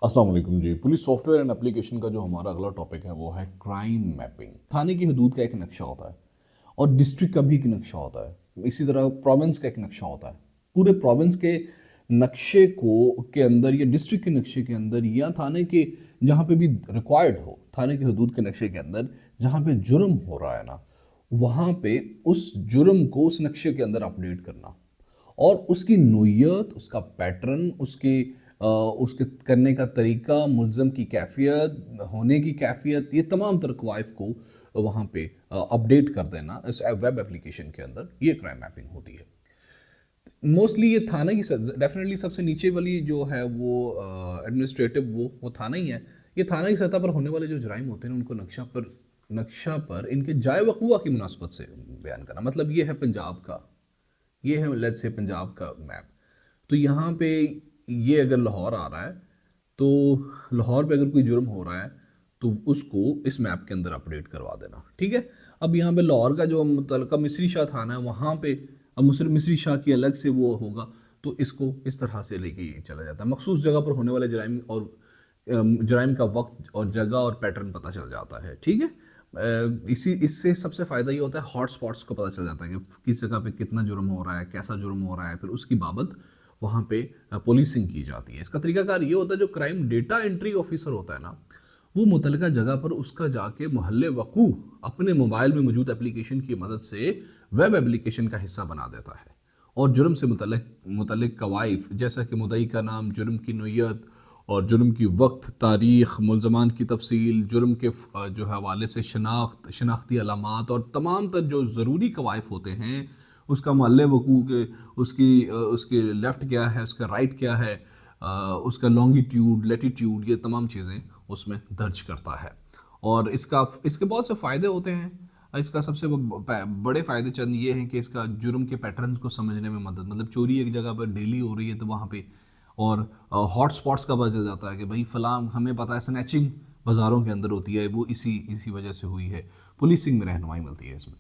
अस्सलाम वालेकुम जी। Police software and application का जो हमारा अगला टॉपिक है वो है क्राइम मैपिंग। थाने की हदूद का एक नक्शा होता है और डिस्ट्रिक्ट का भी एक नक्शा होता है, इसी तरह प्रोविंस का एक नक्शा होता है। पूरे प्रोविंस के नक्शे को के अंदर या डिस्ट्रिक्ट के नक्शे के अंदर या थाने के जहाँ पे भी रिक्वायर्ड हो, थाने की हदूद के नक्शे के अंदर जहाँ पे जुर्म हो रहा है ना, वहाँ पे उस जुर्म को उस नक्शे के अंदर अपडेट करना और उसकी नोयत, उसका पैटर्न, उसके करने का तरीका, मुल्ज़म की कैफियत, होने की कैफियत, ये तमाम तर कवाइफ को वहाँ पे अपडेट कर देना इस वेब एप्लीकेशन के अंदर, ये क्राइम मैपिंग होती है। मोस्टली ये थाना की डेफिनेटली सबसे नीचे वाली जो है वो एडमिनिस्ट्रेटिव वो थाना ही है। ये थाना की सतह पर होने वाले जो जराइम होते हैं उनको नक्शा पर इनके जाए वक़ुआ की मुनासबत से बयान करना। मतलब ये है पंजाब का, ये है लेट्स से पंजाब का मैप। तो यहाँ पे ये अगर लाहौर आ रहा है तो लाहौर पे अगर कोई जुर्म हो रहा है तो उसको इस मैप के अंदर अपडेट करवा देना। ठीक है। अब यहाँ पे लाहौर का जो मुतलका मिस्री शाह थाना है वहाँ पे अब मिस्री शाह की अलग से वो होगा, तो इसको इस तरह से लेके चला जाता है। मखसूस जगह पर होने वाले जराइम और जराइम का वक्त और जगह और पैटर्न पता चल जाता है। ठीक है। इसी इससे सबसे फ़ायदा ये होता है, हॉट स्पॉट्स को पता चल जाता है कि किस जगह पे कितना जुर्म हो रहा है, कैसा जुर्म हो रहा है, फिर उसकी बाबत वहाँ पे पुलिसिंग की जाती है। इसका तरीकाकार ये होता है, जो क्राइम डेटा एंट्री ऑफिसर होता है ना, वो मुतलका जगह पर उसका जाके महल्ले वकू अपने मोबाइल में मौजूद एप्लीकेशन की मदद से वेब एप्लीकेशन का हिस्सा बना देता है और जुर्म से मुतल्लिक कवाइफ जैसा कि मुद्दई का नाम, जुर्म की नोयत और जुर्म की वक्त, तारीख, मुलजमान की तफसील, जुर्म के जो हवाले से शनाख्ती अलामात और तमाम तर जो ज़रूरी कवाइफ होते हैं, उसका महल्ले वकू के, उसके लेफ़्ट क्या है, उसका राइट क्या है, उसका लॉन्गिट्यूड, लेटीट्यूड, ये तमाम चीज़ें उसमें दर्ज करता है। और इसके बहुत से फ़ायदे होते हैं। इसका सबसे बड़े फ़ायदे चंद ये हैं कि इसका जुर्म के पैटर्न्स को समझने में मदद, मतलब चोरी एक जगह पर डेली हो रही है तो वहाँ पे और हॉट स्पॉट्स का पता चल जाता है कि भाई फलां, हमें पता है स्नैचिंग बाज़ारों के अंदर होती है, वो इसी इसी वजह से हुई है। पुलिसिंग में रहनुमाई मिलती है इसमें।